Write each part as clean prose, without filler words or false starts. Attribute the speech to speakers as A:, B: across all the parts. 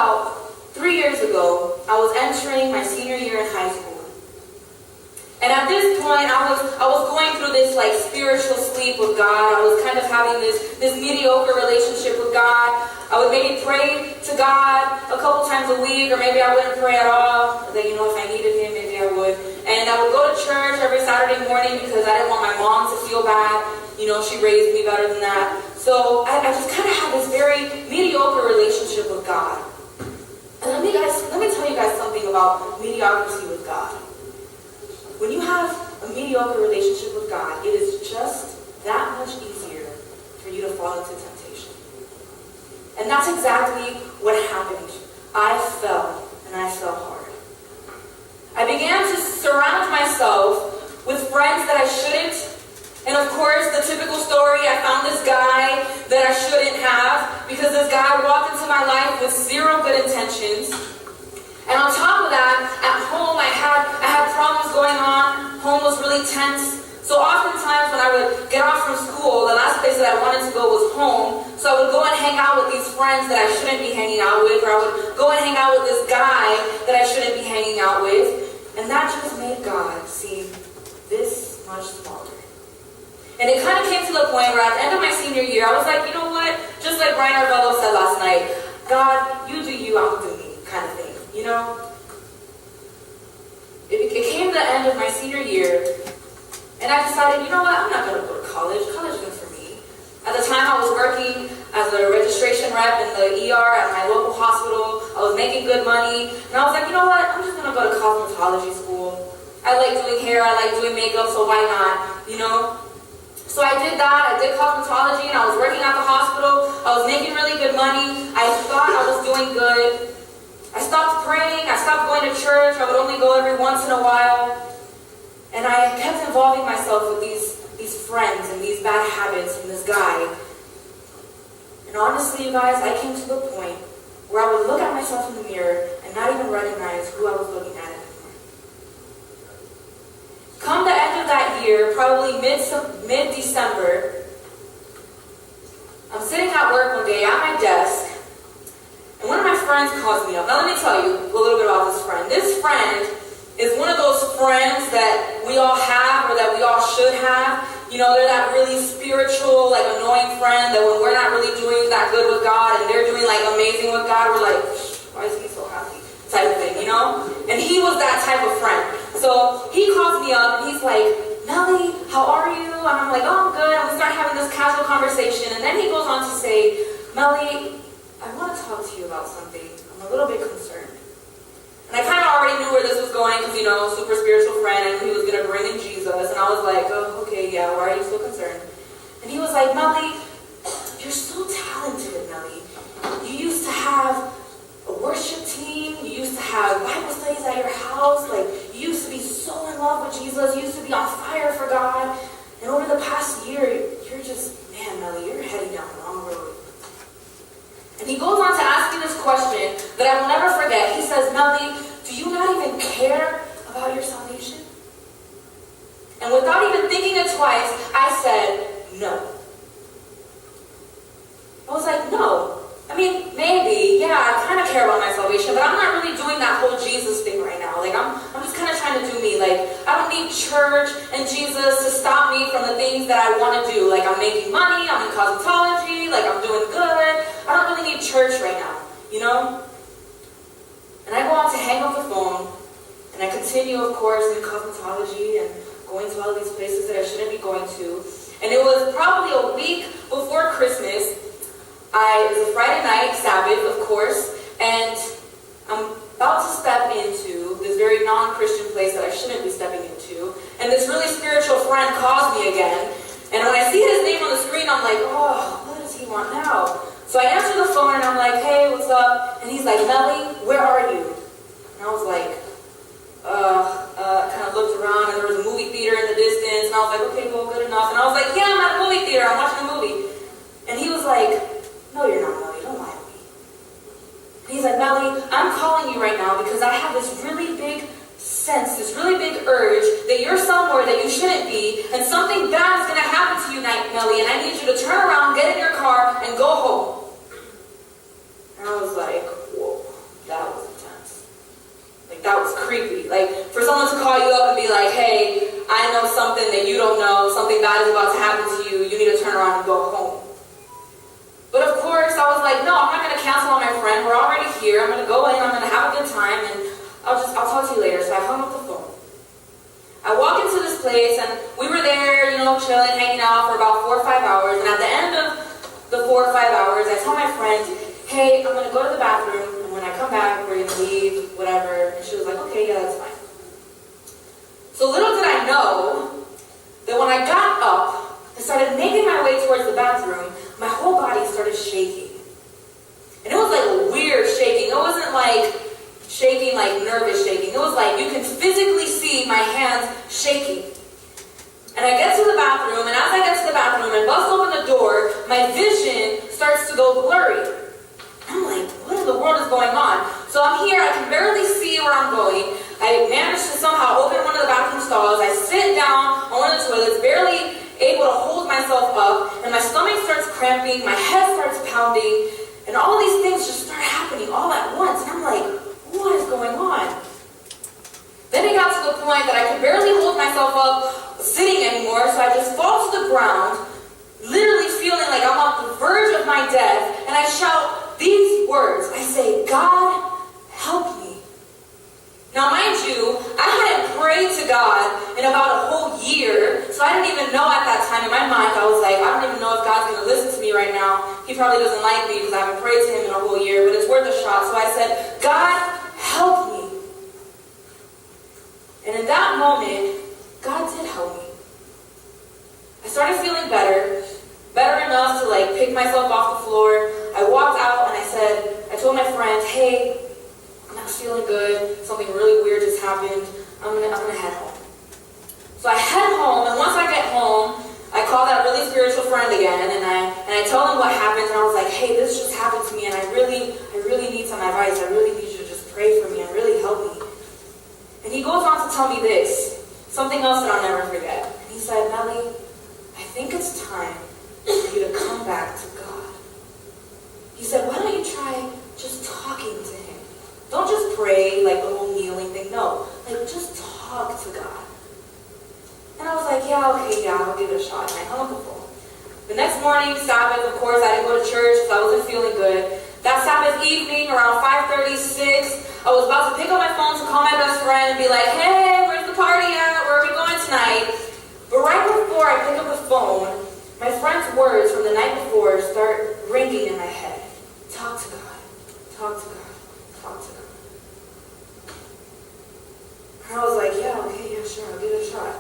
A: about 3 years ago, I was entering my senior year in high school. And at this point, I was going through this like spiritual sleep with God. I was kind of having this mediocre relationship with God. I would maybe pray to God a couple times a week, or maybe I wouldn't pray at all. Then, if I needed Him, maybe I would. And I would go to church every Saturday morning because I didn't want my mom to feel bad. She raised me better than that. So I just kind of had this very mediocre relationship with God. And let me tell you guys something about mediocrity with God. When you have a mediocre relationship with God, it is just that much easier for you to fall into temptation. And that's exactly what happened. I fell, and I fell hard. I began to surround myself with friends that I shouldn't. And of course, the typical story, I found this guy that I shouldn't have, because this guy walked into my life with zero good intentions. And on top of that, at home, I had problems going on. Home was really tense. So oftentimes when I would get off from school, the last place that I wanted to go was home. So I would go and hang out with these friends that I shouldn't be hanging out with, or I would go and hang out with this guy that I shouldn't be hanging out with. And that just made God seem this much smaller. And it kind of came to the point where at the end of my senior year, I was like, you know what? Just like Bryan Arvelo said last night, God, you do you, I'll do me, kind of thing. It came the end of my senior year, and I decided, you know what, I'm not going to go to college. College isn't for me. At the time, I was working as a registration rep in the ER at my local hospital. I was making good money, and I was like, you know what, I'm just going to go to cosmetology school. I like doing hair, I like doing makeup, so why not, So I did that. I did cosmetology, and I was working at the hospital. I was making really good money. I thought I was doing good. I stopped praying, I stopped going to church, I would only go every once in a while. And I kept involving myself with these friends and these bad habits and this guy. And honestly, you guys, I came to the point where I would look at myself in the mirror and not even recognize who I was looking at anymore. Come the end of that year, probably mid-December, I'm sitting at work one day at my desk, and one of my friends calls me up. Now let me tell you a little bit about this friend. This friend is one of those friends that we all have, or that we all should have. They're that really spiritual, like annoying friend that when we're not really doing that good with God and they're doing like amazing with God, we're like, why is he so happy? Type of thing, And he was that type of friend. So he calls me up and he's like, Mely, how are you? And I'm like, oh, I'm good. And we start having this casual conversation. And then he goes on to say, Mely, I want to talk to you about something. I'm a little bit concerned. And I kind of already knew where this was going because, super spiritual friend, and he was going to bring in Jesus. And I was like, oh, okay, yeah, why are you so concerned? And he was like, Mely, you're so talented, Mely. You used to have a worship team. You used to have Bible studies at your house. Like, you used to be so in love with Jesus. You used to be on fire for God. And over the past year, you're just, man, Mely, you're heading down the wrong road. And he goes on to ask me this question that I will never forget. He says, Mely, do you not even care about your salvation? And without even thinking it twice, I said, no. I was like, no. I mean, maybe, yeah, I kind of care about my salvation, but I'm not really doing that whole Jesus thing right now. Like, I'm just kind of trying to do me. Like, I don't need church and Jesus to stop me from the things that I want to do. Like, I'm making money, I'm in cosmetology, like, I'm doing good. I don't really need church right now, And I go on to hang up the phone, and I continue, of course, in cosmetology and going to all these places that I shouldn't be going to. And it was probably a week before Christmas. It was a Friday night, Sabbath, of course, and I'm about to step into this very non-Christian place that I shouldn't be stepping into. And this really spiritual friend calls me again. And when I see his name on the screen, I'm like, oh, what does he want now? So I answer the phone and I'm like, hey, what's up? And he's like, Mely, where are you? And I was like, kind of looked around, and there was a movie theater in the distance. And I was like, okay, well, good enough. And I was like, yeah, I'm at a movie theater. I'm watching a movie. And he was like, no, you're not, Mely. Don't lie to me. And he's like, Mely, I'm calling you right now because I have this really big sense, this really big urge that you're somewhere that you shouldn't be, and something bad is going to happen to you, Mely, and I need you to turn around, get in your car, and go home. And I was like, whoa. something that you don't know, something bad is about to happen to you, you need to turn around and go home. But of course, I was like, no, I'm not going to cancel on my friend. We're already here. I'm going to go in, I'm going to have a good time, and I'll talk to you later. So I hung up the phone. I walk into this place, and we were there, chilling, hanging out for about 4 or 5 hours. And at the end of the 4 or 5 hours, I tell my friend, hey, I'm going to go to the bathroom, and when I come back, we're going to leave, whatever. And she was like, okay, yeah, that's fine. So little did I know that when I got up and started making my way towards the bathroom, my whole body started shaking. And it was like a weird shaking. It wasn't like shaking, like nervous shaking. It was like you can physically see my hands shaking. And I get to the bathroom, and as I get to the bathroom and bust open the door, my vision starts to go blurry. I'm like, what in the world is going on? So I'm here, I can barely see where I'm going. I managed to somehow open one of the bathroom stalls. I sit down on one of the toilets, barely able to hold myself up, and my stomach starts cramping, my head starts pounding, and all these things just start happening all at once. And I'm like, what is going on? Then it got to the point that I could barely hold myself up sitting anymore, so I just fall to the ground, literally feeling like I'm on the verge of my death, and I shout these words. I say, God, help me. Now, mind you, I hadn't prayed to God in about a whole year, so I didn't even know at that time in my mind. I was like, I don't even know if God's going to listen to me right now. He probably doesn't like me because I haven't prayed to him in a whole year, but it's worth a shot. So I said, God, help me. And in that moment, God did help me. I started feeling better enough to pick myself off the floor. I walked out and I told my friend, hey, I'm not feeling good. Something really weird just happened. I'm gonna head home. So I head home, and once I get home, I call that really spiritual friend again, and I tell him what happened, and I was like, hey, this just happened to me, and I really need some advice. I really need you to just pray for me and really help me. And he goes on to tell me this, something else that I'll never forget. And he said, Mely, I think it's time for you to come back to God. He said, why don't you try just talking to him? Don't just pray like the whole kneeling thing. No, just talk to God. And I was like, yeah, okay, I'll give it a shot. And I hung up the phone. The next morning, Sabbath, of course, I didn't go to church because I wasn't feeling good. That Sabbath evening, around 5:36, I was about to pick up my phone to call my best friend and be like, hey, where's the party at? Where are we going tonight? But right before I pick up the phone, my friend's words from the night before start ringing in my head. Talk to God. Talk to God. Talk to God. And I was like, yeah, okay, yeah, sure, I'll give it a shot.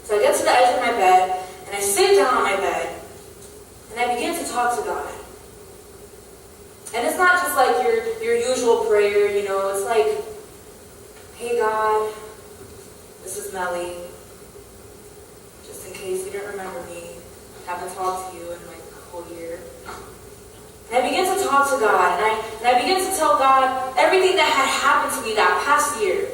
A: So I get to the edge of my bed, and I sit down on my bed, and I begin to talk to God. And it's not just like your usual prayer, it's like, hey God, this is Mely. Just in case you didn't remember me, I haven't talked to you in a whole year. And I begin to talk to God, and I begin to tell God everything that had happened to me that past year.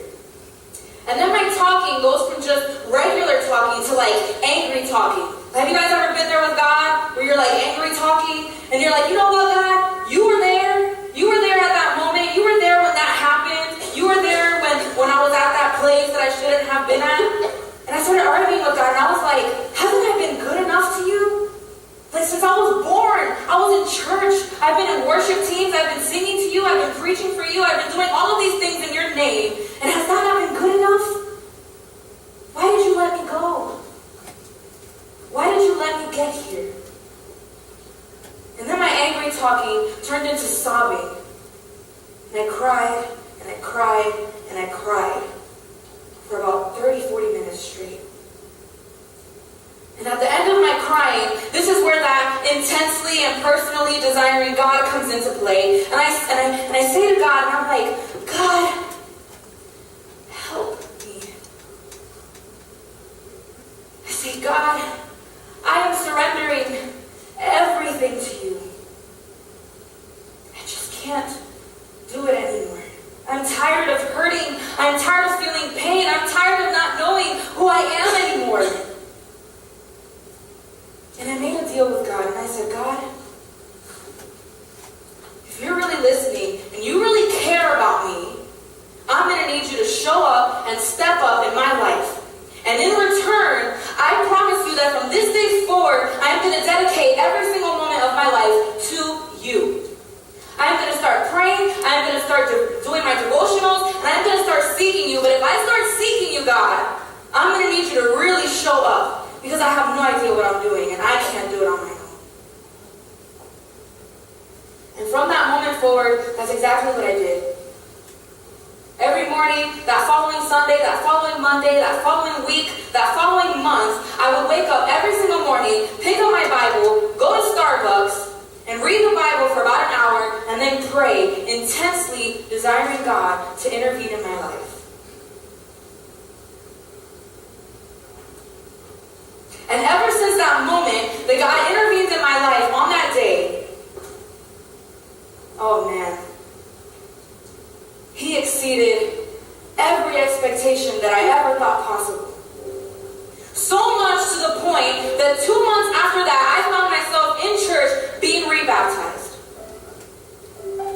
A: And then my talking goes from just regular talking to angry talking. Have you guys ever been there with God where you're angry talking and you're like, you know what, God? You were there. You were there at that moment. You were there when that happened. You were there when I was at that place that I shouldn't have been at. And I started arguing with God, and I was like, haven't I been good enough to you? Since I was born, I was in church. I've been in worship teams. I've been singing to you. I've been preaching for you. I've been doing all of these things in your name. And has that not been good enough? Why did you let me go? Why did you let me get here? And then my angry talking turned into sobbing. And I cried, and I cried, and I cried for about 30-40 minutes straight. And at the end of my crying, this is where that intensely and personally desiring God comes into play. And I say to God, and I'm like, God, help me. I say, God, I am surrendering everything to you. I just can't do it anymore. I'm tired of hurting. I'm tired of feeling pain. I'm tired of not knowing who I am anymore. And I made a deal with God, and I said, God, if you're really listening and you really care about me, I'm going to need you to show up and step up in my life. And in return, And from that moment forward, that's exactly what I did. Every morning, that following Sunday, that following Monday, that following week, that following month, I would wake up every single morning, pick up my Bible, go to Starbucks, and read the Bible for about an hour, and then pray, intensely desiring God to intervene in my life. And ever since that moment that God intervened in my life on that day, oh man, He exceeded every expectation that I ever thought possible. So much to the point that 2 months after that, I found myself in church being rebaptized.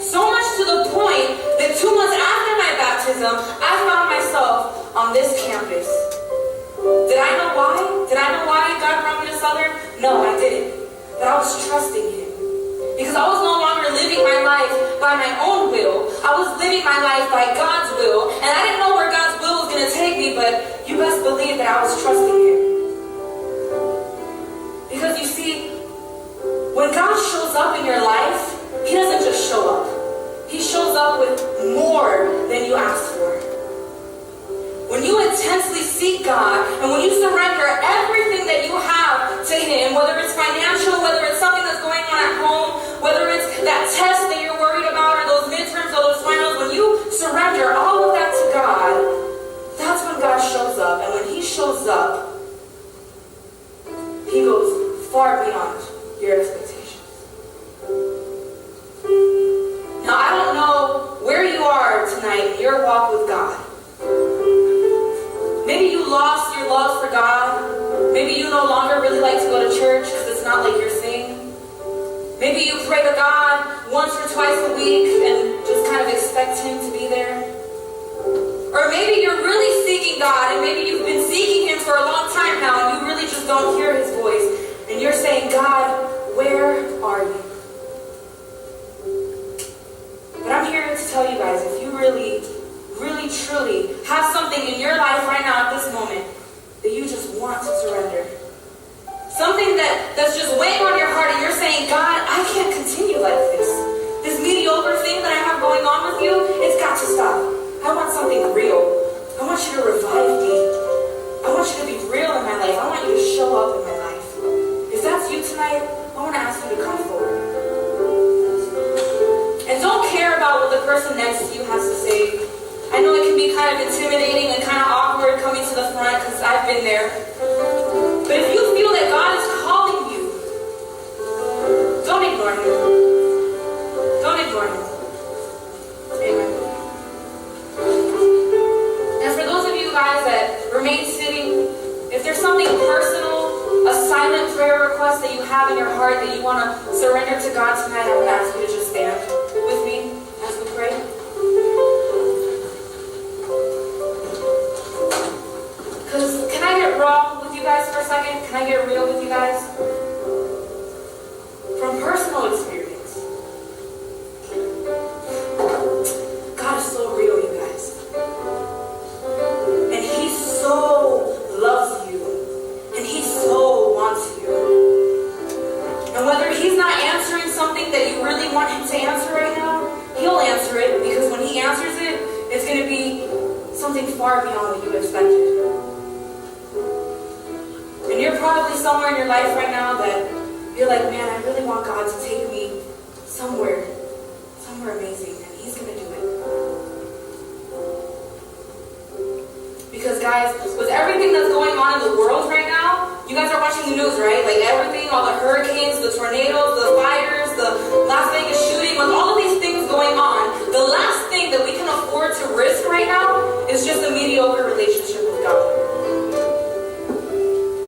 A: So much to the point that 2 months after my baptism, I found myself on this campus. Did I know why? Did I know why God brought me to Southern? No, I didn't. But I was trusting Him. Because I was no longer living my life by my own will. I was living my life by God's will. And I didn't know where God's will was going to take me, but you best believe that I was trusting Him. Because you see, when God shows up in your life, He doesn't just show up. He shows up with more than you asked for. When you intensely seek God, and when you surrender everything that you have to Him, whether it's financial, whether it's something that's going on at home, whether it's that test that you're worried about, or those midterms, or those finals, when you surrender all of that to God, that's when God shows up. And when He shows up, He goes far beyond your expectations. Now, I don't know where you are tonight in your walk with God. Maybe you lost your love for God. Maybe you no longer really like to go to church because it's not like your thing. Maybe you pray to God once or twice a week and just kind of expect Him to be there. Or maybe you're really seeking God, and maybe you've been seeking Him for a long time now and you really just don't hear His voice. And you're saying, God, where are you? But I'm here to tell you guys, if you really, truly have something in your life right now at this moment that you just want to surrender. Something that's just weighing on your heart and you're saying, God, I can't continue like this. This mediocre thing that I have going on with you, it's got to stop. I want something real. I want you to revive me. I want you to be real in my life. I want you to show up in my life. If that's you tonight, I want to ask you to come forward. And don't care about what the person next to you has to say. I know it can be kind of intimidating and kind of awkward coming to the front because I've been there. But if you feel that God is calling you, don't ignore Him. Don't ignore Him. Amen. And for those of you guys that remain sitting, if there's something personal, a silent prayer request that you have in your heart that you want to surrender to God tonight, I would ask you to just stand with me as we pray. Because can I get raw with you guys for a second? Can I get real with you guys? From personal experience, God is so real, you guys. And He so loves you. And He so wants you. And whether He's not answering something that you really want Him to answer right now, He'll answer it, because when He answers it, it's going to be something far beyond what you expected. And you're probably somewhere in your life right now that you're like, man, I really want God to take me somewhere amazing, and He's going to do it. Because guys, with everything that's going on in the world right now, you guys are watching the news, right? Like everything, all the hurricanes, the tornadoes, the fires, the Las Vegas shooting, with all of these things going on, the last thing that we can afford to risk right now is just a mediocre relationship with God.